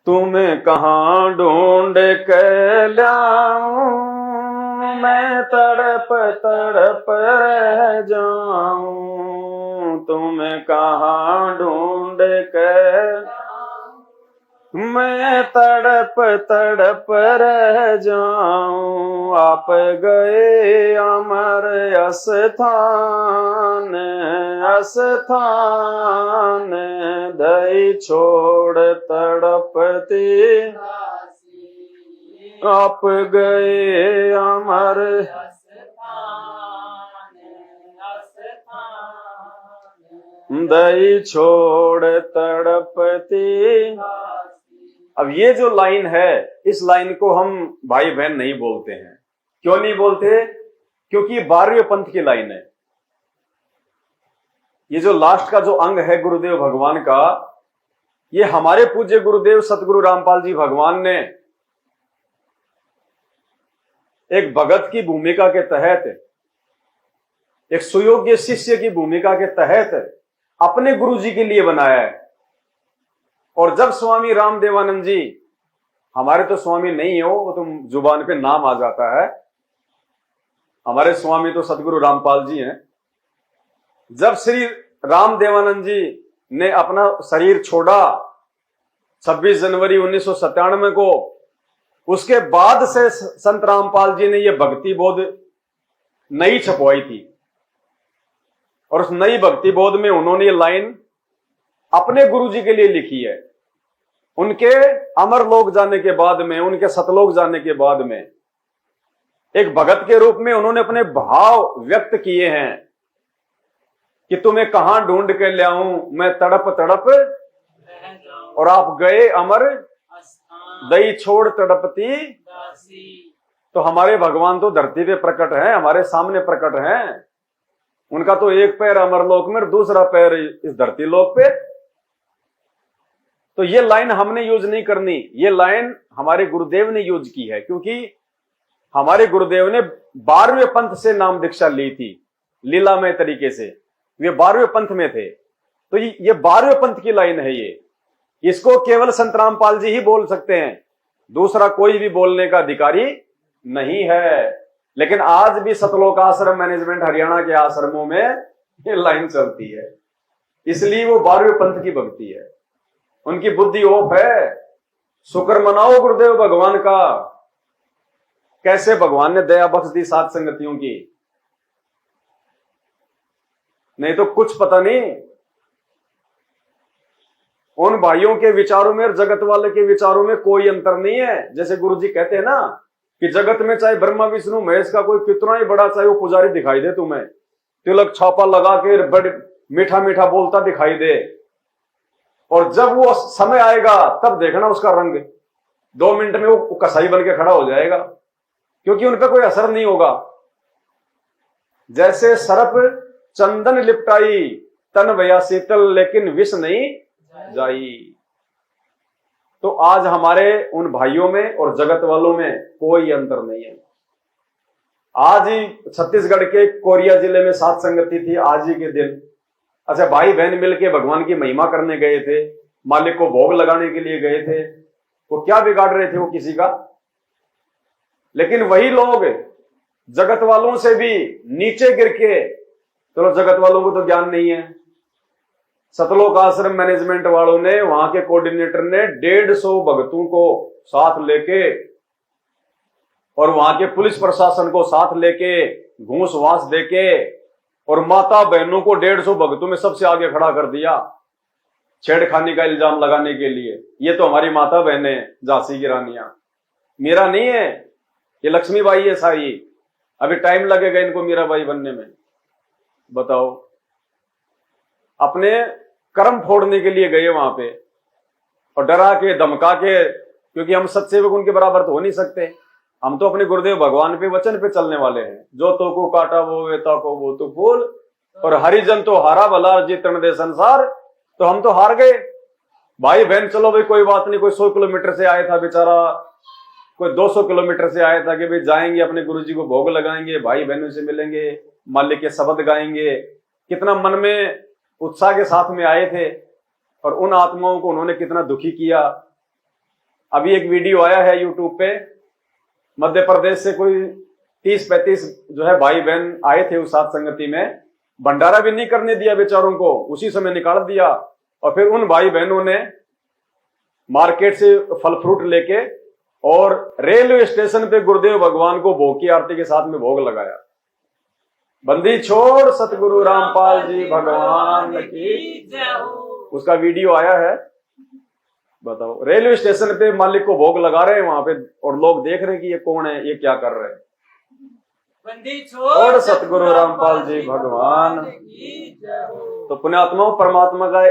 तुम्हें कहाँ ढूंढ के लाऊं, मैं तड़प तड़प रह जाऊं। तुम्हें कहाँ ढूंढ के मैं तड़प तड़प रह जाऊं। आप गए अमर अस्थान अस्थान, दई छोड़ तड़पती। आप गए अमर दई छोड़ तड़पती। अब ये जो लाइन है, इस लाइन को हम भाई बहन नहीं बोलते हैं। क्यों नहीं बोलते? क्योंकि 12वें पंथ की लाइन है। ये जो लास्ट का जो अंग है गुरुदेव भगवान का, ये हमारे पूज्य गुरुदेव सतगुरु रामपाल जी भगवान ने एक भगत की भूमिका के तहत, एक सुयोग्य शिष्य की भूमिका के तहत अपने गुरु जी के लिए बनाया है। और जब स्वामी रामदेवानंद जी, हमारे तो स्वामी नहीं हो, वो तो जुबान पे नाम आ जाता है, हमारे स्वामी तो सतगुरु रामपाल जी हैं। जब श्री रामदेवानंद जी ने अपना शरीर छोड़ा 26 जनवरी 1997 को, उसके बाद से संत रामपाल जी ने यह भक्ति बोध नई छपवाई थी। और उस नई भक्ति बोध में उन्होंने ये लाइन अपने गुरु जी के लिए लिखी है। उनके अमर लोक जाने के बाद में, उनके सतलोक जाने के बाद में, एक भगत के रूप में उन्होंने अपने भाव व्यक्त किए हैं कि तुम्हें कहां ढूंढ के ले आऊं, मैं तड़प तड़प, और आप गए अमर दई छोड़ तड़पती। तो हमारे भगवान तो धरती पे प्रकट हैं, हमारे सामने प्रकट हैं। उनका तो एक पैर अमरलोक में और दूसरा पैर इस धरती लोक पे। तो ये लाइन हमने यूज नहीं करनी, ये लाइन हमारे गुरुदेव ने यूज की है, क्योंकि हमारे गुरुदेव ने 12वें पंथ से नाम दीक्षा ली थी, लीलामय तरीके से। वे 12वें पंथ में थे, तो ये 12वें पंथ की लाइन है। ये इसको केवल संत रामपाल जी ही बोल सकते हैं, दूसरा कोई भी बोलने का अधिकारी नहीं है। लेकिन आज भी सतलोक आश्रम मैनेजमेंट हरियाणा के आश्रमों में ये लाइन चलती है, इसलिए वो 12वें पंथ की भक्ति है। उनकी बुद्धि ओप है। शुक्र मनाओ गुरुदेव भगवान का, कैसे भगवान ने दया बख्श दी सात संगतियों की। नहीं तो कुछ पता नहीं। उन भाइयों के विचारों में और जगत वाले के विचारों में कोई अंतर नहीं है। जैसे गुरु जी कहते हैं ना कि जगत में चाहे ब्रह्मा विष्णु महेश का कोई कितना ही बड़ा चाहे वो पुजारी दिखाई दे, तुम्हें तिलक छापा लगा के बड़े मीठा मीठा बोलता दिखाई दे, और जब वो समय आएगा तब देखना उसका रंग 2 मिनट में वो कसाई बन के खड़ा हो जाएगा, क्योंकि उन पर कोई असर नहीं होगा। जैसे सर्प चंदन लिपटाई, तन भया शीतल, लेकिन विष नहीं जाई। तो आज हमारे उन भाइयों में और जगत वालों में कोई अंतर नहीं है। आज ही छत्तीसगढ़ के कोरिया जिले में सात संगति थी, आज ही के दिन। अच्छा, भाई बहन मिलके भगवान की महिमा करने गए थे, मालिक को भोग लगाने के लिए गए थे। वो क्या बिगाड़ रहे थे वो किसी का? लेकिन वही लोग जगत वालों से भी नीचे गिर के, चलो जगत वालों को तो ज्ञान नहीं है, सतलोक आश्रम मैनेजमेंट वालों ने, वहां के कोऑर्डिनेटर ने 150 भक्तों को साथ लेके और वहां के पुलिस प्रशासन को साथ लेके घूस वास देके और माता बहनों को 150 भक्तों में सबसे आगे खड़ा कर दिया छेड़खानी का इल्जाम लगाने के लिए। ये तो हमारी माता बहनें, झांसी की रानियां, मेरा नहीं है, ये लक्ष्मीबाई है सारी। अभी टाइम लगेगा इनको मीराबाई बनने में। बताओ, अपने कर्म फोड़ने के लिए गए वहां पे और डरा के धमका के, क्योंकि हम सत्सेवक उनके बराबर तो हो नहीं सकते। हम तो अपने गुरुदेव भगवान पे वचन पे चलने वाले हैं। जो तो को काटा वो वेता को वो तो फूल, और हरिजन तो हारा भला जीतन दे संसार। तो हम तो हार गए। भाई बहन चलो भाई कोई बात नहीं, कोई 100 किलोमीटर से आया था बेचारा, कोई 200 किलोमीटर से आया था कि भाई जाएंगे अपने गुरुजी को भोग लगाएंगे, भाई बहनों से मिलेंगे, मालिक के शब्द गाएंगे। कितना मन में उत्साह के साथ में आए थे, और उन आत्माओं को उन्होंने कितना दुखी किया। अभी एक वीडियो आया है यूट्यूब पे, मध्य प्रदेश से कोई 30-35 जो है भाई बहन आए थे उस साथ संगति में, भंडारा भी नहीं करने दिया बेचारों को, उसी समय निकाल दिया। और फिर उन भाई बहनों ने मार्केट से फल फ्रूट लेके और रेलवे स्टेशन पे गुरुदेव भगवान को भोग की आरती के साथ में भोग लगाया। बंदी छोड़ सतगुरु रामपाल जी भगवान की जय हो। उसका वीडियो आया है, बताओ। रेलवे स्टेशन पे मालिक को भोग लगा रहे हैं वहां पे, और लोग देख रहे हैं कि ये कौन है, ये क्या कर रहे हैं। बंदी छोड़ सतगुरु रामपाल जी भगवान की जय हो। तो पुण्यात्माओं, परमात्मा का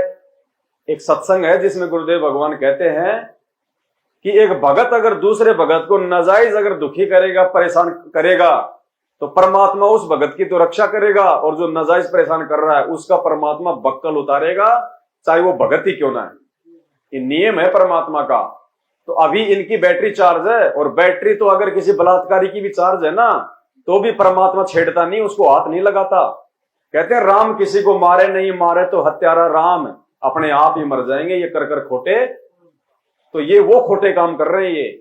एक सत्संग है जिसमें गुरुदेव भगवान कहते हैं कि एक भगत अगर दूसरे भगत को नाजायज अगर दुखी करेगा, परेशान करेगा, तो परमात्मा उस भगत की तो रक्षा करेगा, और जो नाजायज परेशान कर रहा है उसका परमात्मा बक्कल उतारेगा, चाहे वो भगत ही क्यों ना है। ये नियम है परमात्मा का। तो अभी इनकी बैटरी चार्ज है, और बैटरी तो अगर किसी बलात्कारी की भी चार्ज है ना, तो भी परमात्मा छेड़ता नहीं, उसको हाथ नहीं लगाता। कहते हैं राम किसी को मारे नहीं, मारे तो हत्यारा राम अपने आप ही मर जाएंगे, ये कर कर खोटे। तो ये वो खोटे काम कर रहे हैं।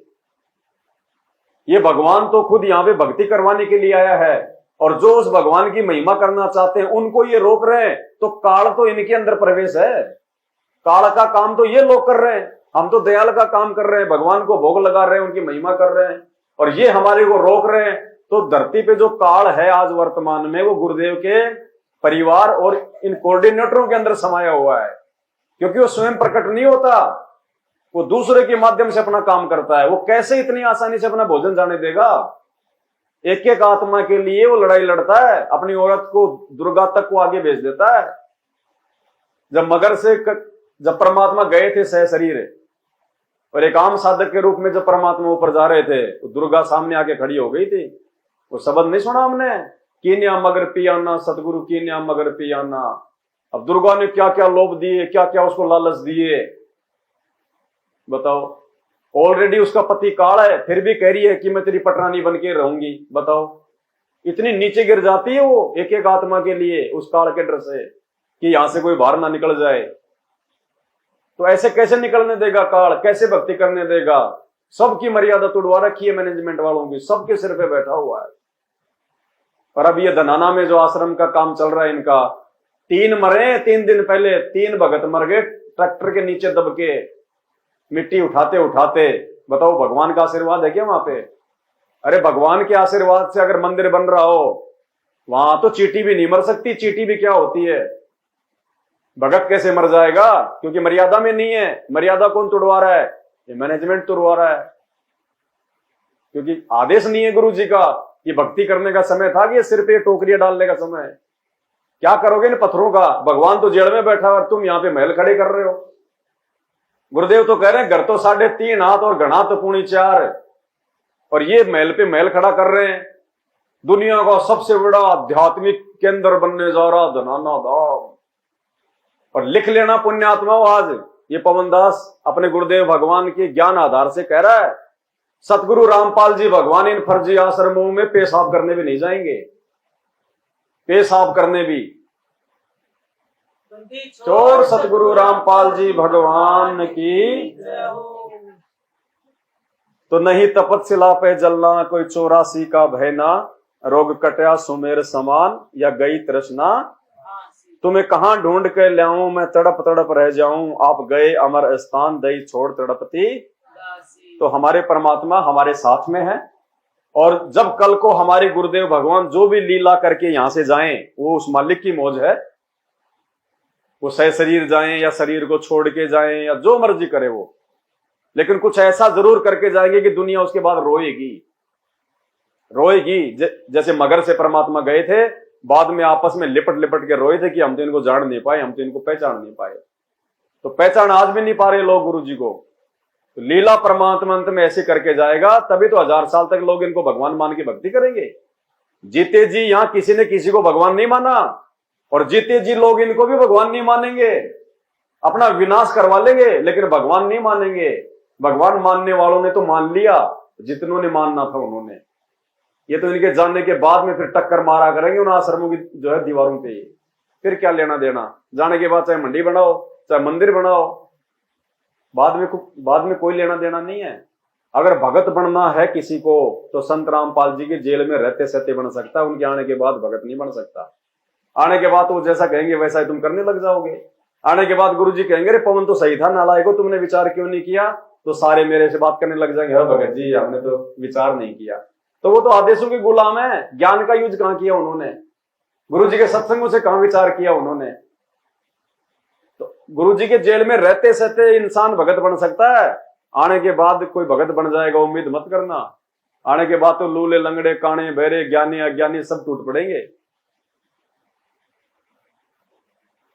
ये भगवान तो खुद यहाँ पे भक्ति करवाने के लिए आया है, और जो उस भगवान की महिमा करना चाहते हैं उनको ये रोक रहे हैं। तो काल तो इनके अंदर प्रवेश है, काल का काम तो ये लोग कर रहे हैं। हम तो दयाल का काम कर रहे हैं, भगवान को भोग लगा रहे हैं, उनकी महिमा कर रहे हैं, और ये हमारे को रोक रहे हैं। तो धरती पे जो काल है आज वर्तमान में, वो गुरुदेव के परिवार और इन कोऑर्डिनेटरों के अंदर समाया हुआ है, क्योंकि वो स्वयं प्रकट नहीं होता, वो दूसरे के माध्यम से अपना काम करता है। वो कैसे इतनी आसानी से अपना भोजन जाने देगा? एक एक आत्मा के लिए वो लड़ाई लड़ता है, अपनी औरत को दुर्गा तक को आगे भेज देता है। जब परमात्मा गए थे सह शरीर, और एक आम साधक के रूप में जब परमात्मा ऊपर जा रहे थे, तो दुर्गा सामने आके खड़ी हो गई थी। वो शब्द नहीं सुना हमने, कीन्या मगर पियाना सतगुरु कीन्या मगर पियाना। अब दुर्गा ने क्या क्या लोभ दिए, क्या क्या उसको लालच दिए, बताओ। ऑलरेडी उसका पति काल है, फिर भी कह रही है कि मैं तेरी पटरानी बन के रहूंगी। बताओ, इतनी नीचे गिर जाती है वो एक एक आत्मा के लिए, उस काल के डर से कि यहां से कोई बाहर ना निकल जाए। तो ऐसे कैसे निकलने देगा काल, कैसे भक्ति करने देगा? सबकी मर्यादा तोड़वा रखी है मैनेजमेंट वालों की, सबके सिर पे बैठा हुआ है। और अब ये धनाना में जो आश्रम का काम चल रहा है इनका, 3 मरे 3 दिन पहले, 3 भगत मर गए ट्रैक्टर के नीचे दब के, मिट्टी उठाते उठाते। बताओ, भगवान का आशीर्वाद है क्या वहां पे? अरे भगवान के आशीर्वाद से अगर मंदिर बन रहा हो, वहां तो चींटी भी नहीं मर सकती। चींटी भी क्या होती है? भगत कैसे मर जाएगा? क्योंकि मर्यादा में नहीं है। मर्यादा कौन तोड़वा रहा है? ये मैनेजमेंट तोड़वा रहा है, क्योंकि आदेश नहीं है गुरु जी का। ये भक्ति करने का समय था कि ये सिर पे टोकरियां डालने का समय है? क्या करोगे इन पत्थरों का? भगवान तो जेल में बैठा और तुम यहां पे महल खड़े कर रहे हो। गुरुदेव तो कह रहे हैं घर तो 3.5 हाथ और घना तो 4.25, और ये महल पे महल खड़ा कर रहे हैं। दुनिया का सबसे बड़ा आध्यात्मिक केंद्र बनने जा रहा धनाना धाम। और लिख लेना पुण्यात्माओं, आज ये पवनदास अपने गुरुदेव भगवान के ज्ञान आधार से कह रहा है, सतगुरु रामपाल जी भगवान इन फर्जी आश्रमों में पेशाब करने भी नहीं जाएंगे। पेशाब करने भी। चोर सतगुरु रामपाल जी भगवान की। तो नहीं तपतशिला पे जलना, कोई 84 का भयना, रोग कटया सुमेर समान, या गई तृष्णा तुम्हें कहां ढूंढ के लाऊं, मैं तड़प तड़प रह जाऊं, आप गए अमर स्थान, दई छोड़ तड़पती। तो हमारे परमात्मा हमारे साथ में है, और जब कल को हमारे गुरुदेव भगवान जो भी लीला करके यहां से जाएं, वो उस मालिक की मौज है। वो सह शरीर जाएं या शरीर को छोड़ के जाएं या जो मर्जी करे वो, लेकिन कुछ ऐसा जरूर करके जाएंगे कि दुनिया उसके बाद रोएगी। रोएगी। जैसे मगर से परमात्मा गए थे, बाद में आपस में लिपट लिपट के रोए थे कि हम तो इनको जान नहीं पाए, हम तो इनको पहचान नहीं पाए। तो पहचान आज भी नहीं पा रहे लोग गुरु जी को। तो लीला परमात्मा अंत में ऐसे करके जाएगा, तभी तो 1000 साल तक लोग इनको भगवान मान के भक्ति करेंगे। जीते जी यहां किसी ने किसी को भगवान नहीं माना, और जीते जी लोग इनको भी भगवान नहीं मानेंगे। अपना विनाश करवा लेंगे, लेकिन भगवान नहीं मानेंगे। भगवान मानने वालों ने तो मान लिया, जितनों ने मानना था उन्होंने। ये तो इनके जानने के बाद में फिर टक्कर मारा करेंगे उन आश्रमों की जो है दीवारों पे। फिर क्या लेना देना? जाने के बाद चाहे मंडी बनाओ, चाहे मंदिर बनाओ, बाद में कोई लेना देना नहीं है। अगर भगत बनना है किसी को तो संत रामपाल जी के जेल में रहते सहते बन सकता है, उनके आने के बाद भगत नहीं बन सकता। आने के बाद तो जैसा कहेंगे वैसा ही तुम करने लग जाओगे। आने के बाद गुरुजी कहेंगे अरे पवन तो सही था, नालायको तुमने विचार क्यों नहीं किया, तो सारे मेरे से बात करने लग जाएंगे, हाँ भगत जी हमने तो विचार नहीं किया। तो वो तो आदेशों के गुलाम है, ज्ञान का यूज कहां किया उन्होंने, गुरुजी के सत्संगों से कहां विचार किया उन्होंने। तो गुरुजी के जेल में रहते सहते इंसान भगत बन सकता है, आने के बाद कोई भगत बन जाएगा उम्मीद मत करना। आने के बाद तो लूले लंगड़े काणे बहरे ज्ञानी अज्ञानी सब टूट पड़ेंगे।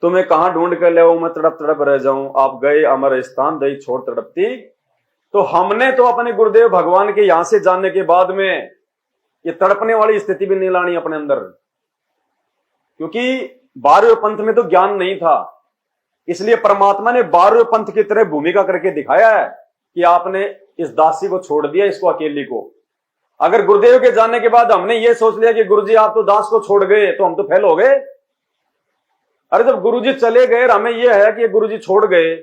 तुम्हें कहां ढूंढ कर ले मैं तड़प तड़प रह जाऊं, आप गए अमर स्थान दई छोड़ तड़पती। तो हमने तो अपने गुरुदेव भगवान के यहां से जानने के बाद में ये तड़पने वाली स्थिति भी नहीं लानी अपने अंदर, क्योंकि 12वें पंथ में तो ज्ञान नहीं था, इसलिए परमात्मा ने 12वें पंथ की तरह भूमिका करके दिखाया है कि आपने इस दासी को छोड़ दिया, इसको अकेली को। अगर गुरुदेव के जानने के बाद हमने ये सोच लिया कि गुरुजी आप तो दास को छोड़ गए तो हम तो फेल हो गए। अरे जब गुरुजी चले गए और हमें यह है कि गुरुजी छोड़ गए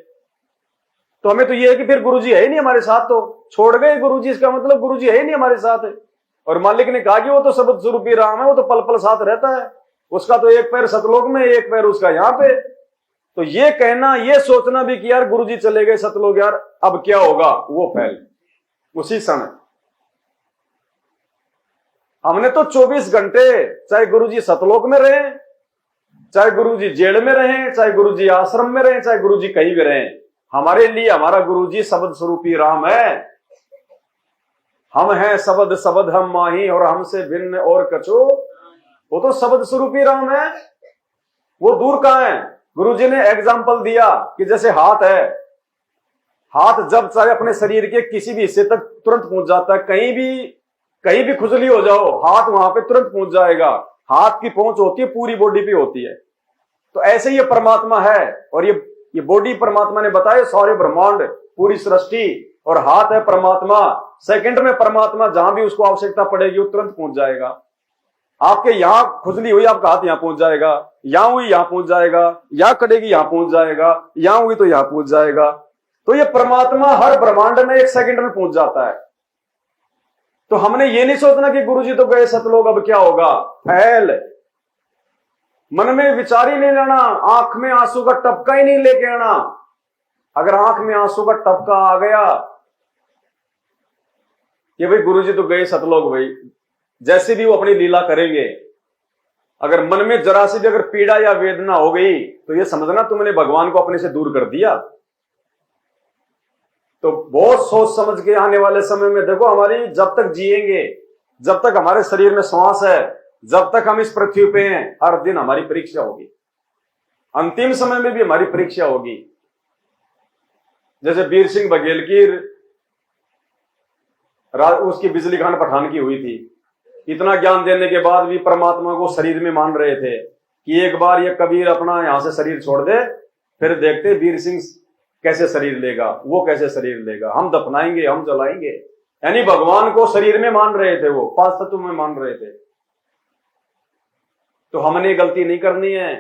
तो हमें तो यह है कि फिर गुरुजी है ही नहीं हमारे साथ, तो छोड़ गए गुरुजी, इसका मतलब गुरुजी है ही नहीं हमारे साथ। और मालिक ने कहा कि वो तो शब्द स्वरूपी राम है, वो तो पल पल साथ रहता है, उसका तो एक पैर सतलोक में एक पैर उसका यहां पे। तो ये कहना ये सोचना भी कि यार गुरुजी चले गए सतलोक, यार अब क्या होगा, वो फैल उसी समय। हमने तो 24 घंटे चाहे गुरुजी सतलोक में रहे, चाहे गुरुजी जेल में रहे, चाहे गुरुजी आश्रम में रहे, चाहे गुरुजी कहीं भी रहे, हमारे लिए हमारा गुरुजी शब्द स्वरूपी राम है। हम हैं शब्द शब्द हम माही और हमसे भिन्न और कछो, वो तो शब्द स्वरूपी राम है, वो दूर कहां है। गुरुजी ने एग्जाम्पल दिया कि जैसे हाथ है, हाथ जब चाहे अपने शरीर के किसी भी हिस्से तक तुरंत पहुंच जाता है, कहीं भी खुजली हो जाओ हाथ वहां पे तुरंत पहुंच जाएगा, हाथ की पहुंच होती है पूरी बॉडी पे होती है। तो ऐसे ये परमात्मा है, और ये बॉडी परमात्मा ने बताया सारे ब्रह्मांड पूरी सृष्टि, और हाथ है परमात्मा, सेकंड में परमात्मा जहां भी उसको आवश्यकता पड़ेगी वो तुरंत पहुंच जाएगा। आपके यहां खुजली हुई आपका हाथ यहां पहुंच जाएगा, यहां हुई यहां पहुंच जाएगा, यहां कटेगी यहां पहुंच जाएगा, यहां हुई तो यहां पहुंच जाएगा। तो ये परमात्मा हर ब्रह्मांड में एक सेकंड में पहुंच जाता है। तो हमने ये नहीं सोचना कि गुरुजी तो गए सतलोक अब क्या होगा, फैल मन में विचार ही नहीं लेना, आंख में आंसू का टपका ही नहीं लेके आना। अगर आंख में आंसू का टपका आ गया कि भाई गुरुजी तो गए सतलोक, भाई जैसे भी वो अपनी लीला करेंगे, अगर मन में जरा सी भी अगर पीड़ा या वेदना हो गई तो ये समझना तुमने भगवान को अपने से दूर कर दिया। तो बहुत सोच समझ के आने वाले समय में देखो, हमारी जब तक जिएंगे, जब तक हमारे शरीर में श्वास है, जब तक हम इस पृथ्वी पे हैं, हर दिन हमारी परीक्षा होगी, अंतिम समय में भी हमारी परीक्षा होगी। जैसे वीर सिंह बघेल की उसकी बिजली खान पठान की हुई थी, इतना ज्ञान देने के बाद भी परमात्मा को शरीर में मान रहे थे कि एक बार ये कबीर अपना यहां से शरीर छोड़ दे, फिर देखते वीर सिंह कैसे शरीर लेगा, वो कैसे शरीर लेगा, हम दफनाएंगे हम जलाएंगे। यानी भगवान को शरीर में मान रहे थे, वो 5 तत्व में मान रहे थे। तो हमने गलती नहीं करनी है,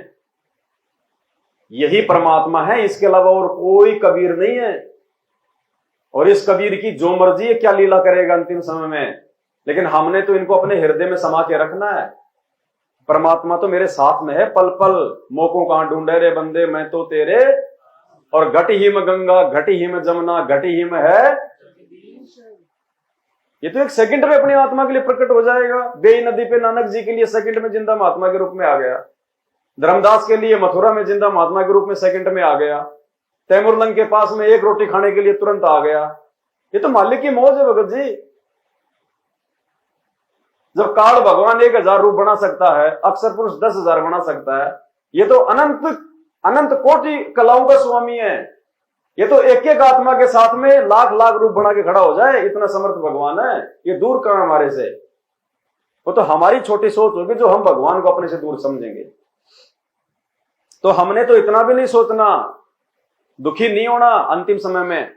यही परमात्मा है, इसके अलावा और कोई कबीर नहीं है। और इस कबीर की जो मर्जी है क्या लीला करेगा अंतिम समय में, लेकिन हमने तो इनको अपने हृदय में समा के रखना है। परमात्मा तो मेरे साथ में है, पल पल मोको कहां ढूंढे रे बंदे मैं तो तेरे, और घट हिम गंगा घट हिम जमुना घट हिम है, ये तो एक सेकंड में अपनी आत्मा के लिए प्रकट हो जाएगा। बेई नदी पे नानक जी के लिए सेकंड में जिंदा महात्मा के रूप में आ गया, धर्मदास के लिए मथुरा में जिंदा महात्मा के रूप में सेकंड में आ गया, तैमुरलंग के पास में एक रोटी खाने के लिए तुरंत आ गया। ये तो मालिक की मौज है भगत जी। जब काल भगवान 1000 रूप बना सकता है, अक्षर पुरुष 10,000 बना सकता है, ये तो अनंत अनंत कोटि कलाओं का स्वामी है। ये तो एक एक आत्मा के साथ में लाख लाख रूप बना के खड़ा हो जाए, इतना समर्थ भगवान है। ये दूर कहां हमारे से, वो तो हमारी छोटी सोच होगी जो हम भगवान को अपने से दूर समझेंगे। तो हमने तो इतना भी नहीं सोचना, दुखी नहीं होना अंतिम समय में